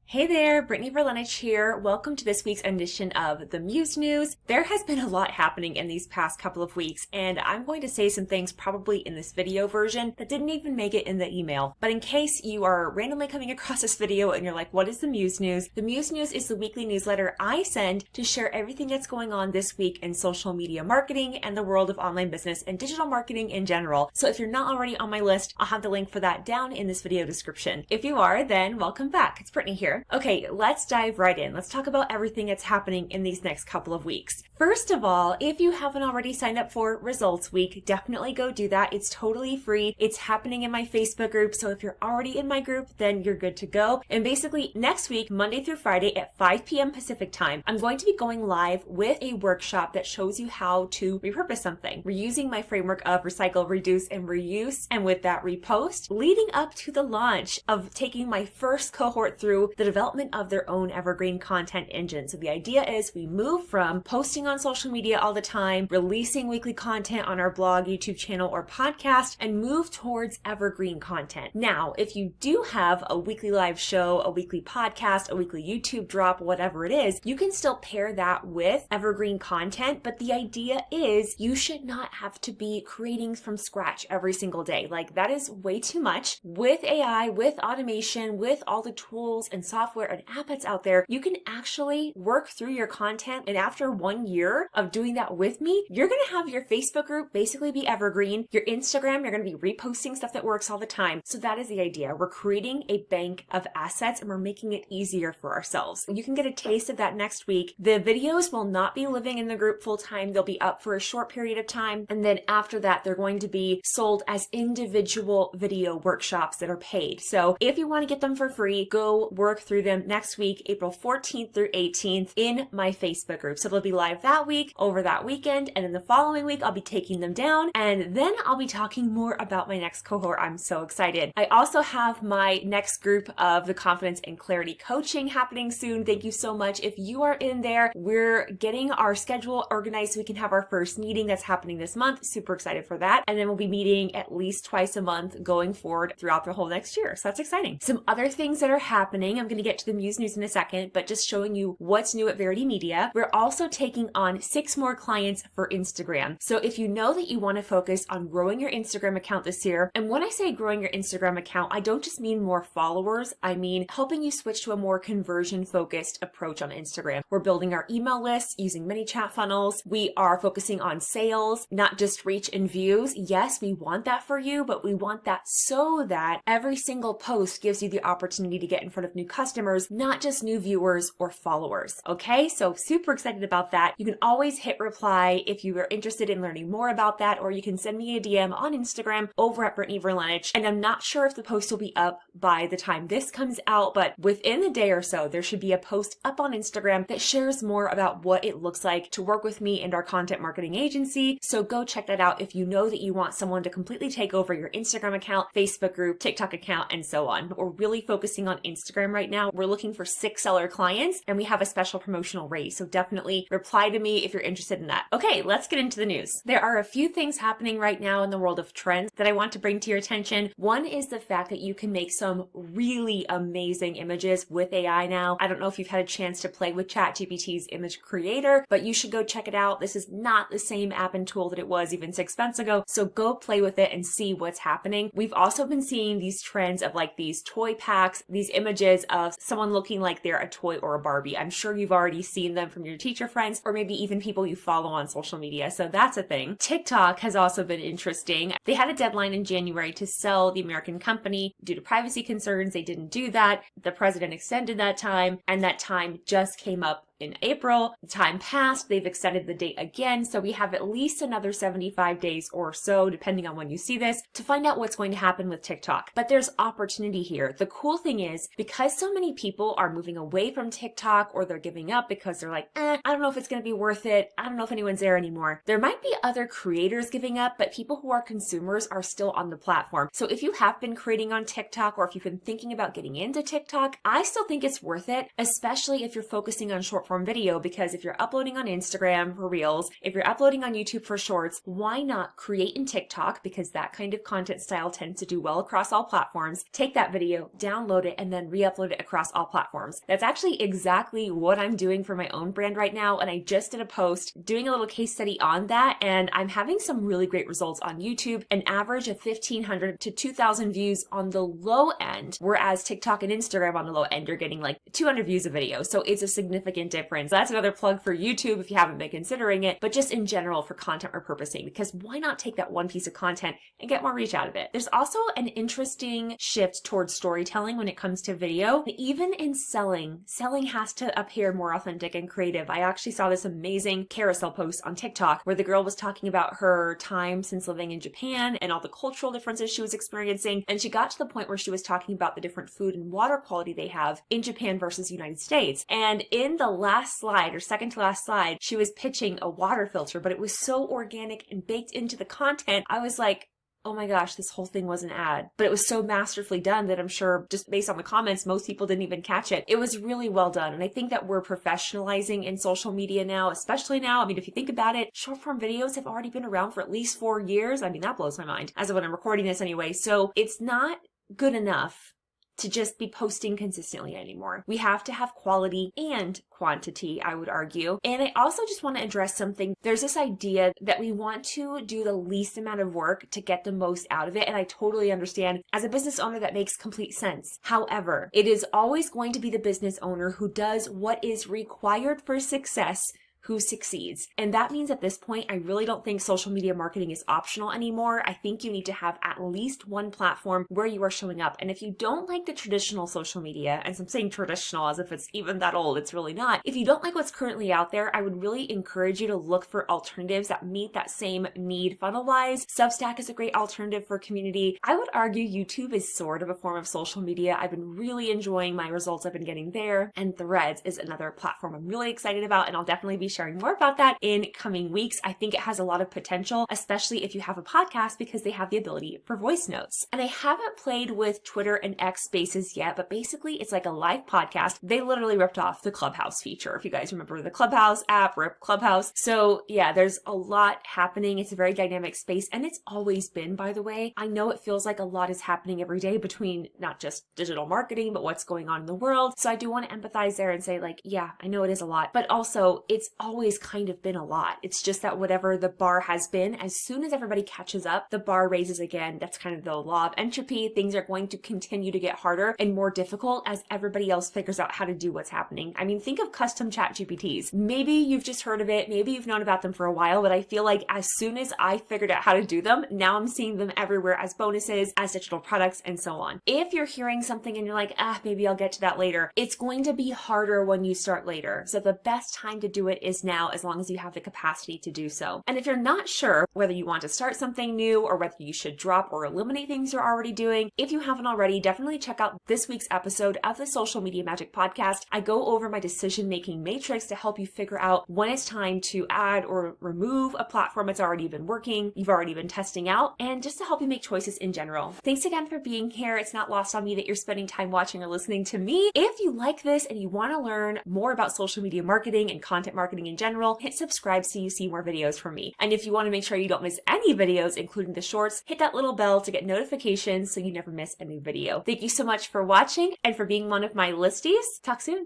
Hey there, Brittany Verlenich here. Welcome to this week's edition of the Muse News. There has been a lot happening in these past couple of weeks, and I'm going to say some things probably in this video version that didn't even make it in the email. But in case you are randomly coming across this video and you're like, what is the Muse News? The Muse News is the weekly newsletter I send to share everything that's going on this week in social media marketing and the world of online business and digital marketing in general. So if you're not already on my list, I'll have the link for that down in this video description. If you are, then welcome back. It's Brittany here. Okay, let's dive right in. Let's talk about everything that's happening in these next couple of weeks. First of all, if you haven't already signed up for Results Week, definitely go do that. It's totally free. It's happening in my Facebook group, so if you're already in my group, then you're good to go. And basically, next week, Monday through Friday at 5 p.m. Pacific time, I'm going to be going live with a workshop that shows you how to repurpose something. We're using my framework of recycle, reduce, and reuse, and with that repost, leading up to the launch of taking my first cohort through the development of their own evergreen content engine. So the idea is we move from posting on social media all the time, releasing weekly content on our blog, YouTube channel, or podcast, and move towards evergreen content. Now, if you do have a weekly live show, a weekly podcast, a weekly YouTube drop, whatever it is, you can still pair that with evergreen content, but the idea is you should not have to be creating from scratch every single day. Like, that is way too much. With AI, with automation, with all the tools and software and app out there, you can actually work through your content, and after 1 year of doing that with me, you're going to have your Facebook group basically be evergreen. Your Instagram, you're going to be reposting stuff that works all the time. So that is the idea. We're creating a bank of assets and we're making it easier for ourselves. You can get a taste of that next week. The videos will not be living in the group full time. They'll be up for a short period of time, and then after that, they're going to be sold as individual video workshops that are paid. So if you want to get them for free, go work through them next week, April 14th through 18th in my Facebook group. So they'll be live that week, over that weekend, and then the following week, I'll be taking them down, and then I'll be talking more about my next cohort. I'm so excited. I also have my next group of the Confidence and Clarity Coaching happening soon. Thank you so much. If you are in there, we're getting our schedule organized so we can have our first meeting that's happening this month. Super excited for that. And then we'll be meeting at least twice a month going forward throughout the whole next year. So that's exciting. Some other things that are happening, I'm going to get to the Muse News in a second, but just showing you what's new at Verity Media. We're also taking on 6 more clients for Instagram. So if you know that you want to focus on growing your Instagram account this year, and when I say growing your Instagram account, I don't just mean more followers, I mean helping you switch to a more conversion focused approach on Instagram. We're building our email lists using ManyChat funnels. We are focusing on sales, not just reach and views. Yes, we want that for you, but we want that so that every single post gives you the opportunity to get in front of new customers, not just new viewers or followers. Okay, so super excited about that. You can always hit reply if you are interested in learning more about that, or you can send me a DM on Instagram over at Brittany Verlenich. And I'm not sure if the post will be up by the time this comes out, but within a day or so, there should be a post up on Instagram that shares more about what it looks like to work with me and our content marketing agency. So go check that out if you know that you want someone to completely take over your Instagram account, Facebook group, TikTok account, and so on. But we're really focusing on Instagram right now. We're looking for 6 seller clients, and we have a special promotional rate. So definitely reply to me if you're interested in that. Okay, let's get into the news. There are a few things happening right now in the world of trends that I want to bring to your attention. One is the fact that you can make some really amazing images with AI now. I don't know if you've had a chance to play with ChatGPT's image creator, but you should go check it out. This is not the same app and tool that it was even 6 months ago. So go play with it and see what's happening. We've also been seeing these trends of like these toy packs, these images of someone looking like they're a toy or a Barbie. I'm sure you've already seen them from your teacher friends or maybe even people you follow on social media. So that's a thing. TikTok has also been interesting. They had a deadline in January to sell the American company. Due to privacy concerns, they didn't do that. The president extended that time, and that time just came up in April. The time passed, they've extended the date again, so we have at least another 75 days or so, depending on when you see this, to find out what's going to happen with TikTok. But there's opportunity here. The cool thing is, because so many people are moving away from TikTok or they're giving up because they're like, I don't know if it's going to be worth it. I don't know if anyone's there anymore. There might be other creators giving up, but people who are consumers are still on the platform. So if you have been creating on TikTok or if you've been thinking about getting into TikTok, I still think it's worth it, especially if you're focusing on short short form video, because if you're uploading on Instagram for Reels, if you're uploading on YouTube for Shorts, why not create in TikTok, because that kind of content style tends to do well across all platforms, take that video, download it, and then re-upload it across all platforms. That's actually exactly what I'm doing for my own brand right now, and I just did a post doing a little case study on that, and I'm having some really great results on YouTube, an average of 1,500 to 2,000 views on the low end, whereas TikTok and Instagram on the low end, you're getting like 200 views a video, so it's a significant difference. That's another plug for YouTube if you haven't been considering it, but just in general for content repurposing, because why not take that one piece of content and get more reach out of it? There's also an interesting shift towards storytelling when it comes to video. Even in selling has to appear more authentic and creative. I actually saw this amazing carousel post on TikTok where the girl was talking about her time since living in Japan and all the cultural differences she was experiencing, and she got to the point where she was talking about the different food and water quality they have in Japan versus the United States. And in the last slide, or second to last slide, she was pitching a water filter, but it was so organic and baked into the content. I was like, oh my gosh, this whole thing was an ad. But it was so masterfully done that I'm sure, just based on the comments, most people didn't even catch it. It was really well done. And I think that we're professionalizing in social media now, especially now. I mean, if you think about it, short form videos have already been around for at least 4 years. I mean, that blows my mind as of when I'm recording this anyway. So it's not good enough to just be posting consistently anymore. We have to have quality and quantity, I would argue. And I also just want to address something. There's this idea that we want to do the least amount of work to get the most out of it. And I totally understand. As a business owner, that makes complete sense. However, it is always going to be the business owner who does what is required for success who succeeds. And that means at this point, I really don't think social media marketing is optional anymore. I think you need to have at least one platform where you are showing up. And if you don't like the traditional social media, and I'm saying traditional as if it's even that old, it's really not. If you don't like what's currently out there, I would really encourage you to look for alternatives that meet that same need funnel-wise. Substack is a great alternative for community. I would argue YouTube is sort of a form of social media. I've been really enjoying my results I've been getting there. And Threads is another platform I'm really excited about, and I'll definitely be sharing more about that in coming weeks. I think it has a lot of potential, especially if you have a podcast, because they have the ability for voice notes. And I haven't played with Twitter and X Spaces yet, but basically it's like a live podcast. They literally ripped off the Clubhouse feature. If you guys remember the Clubhouse app, rip Clubhouse. So yeah, there's a lot happening. It's a very dynamic space, and it's always been, by the way. I know it feels like a lot is happening every day between not just digital marketing, but what's going on in the world. So I do want to empathize there and say, like, yeah, I know it is a lot, but also it's always kind of been a lot. It's just that whatever the bar has been, as soon as everybody catches up, the bar raises again. That's kind of the law of entropy. Things are going to continue to get harder and more difficult as everybody else figures out how to do what's happening. I mean, think of custom chat GPTs. Maybe you've just heard of it. Maybe you've known about them for a while, but I feel like as soon as I figured out how to do them, now I'm seeing them everywhere as bonuses, as digital products, and so on. If you're hearing something and you're like, maybe I'll get to that later, it's going to be harder when you start later. So the best time to do it is now, as long as you have the capacity to do so. And if you're not sure whether you want to start something new or whether you should drop or eliminate things you're already doing, if you haven't already, definitely check out this week's episode of the Social Media Magic Podcast. I go over my decision-making matrix to help you figure out when it's time to add or remove a platform that's already been working, you've already been testing out, and just to help you make choices in general. Thanks again for being here. It's not lost on me that you're spending time watching or listening to me. If you like this and you want to learn more about social media marketing and content marketing in general, hit subscribe so you see more videos from me. And if you want to make sure you don't miss any videos, including the shorts, hit that little bell to get notifications so you never miss a new video. Thank you so much for watching and for being one of my listies. Talk soon.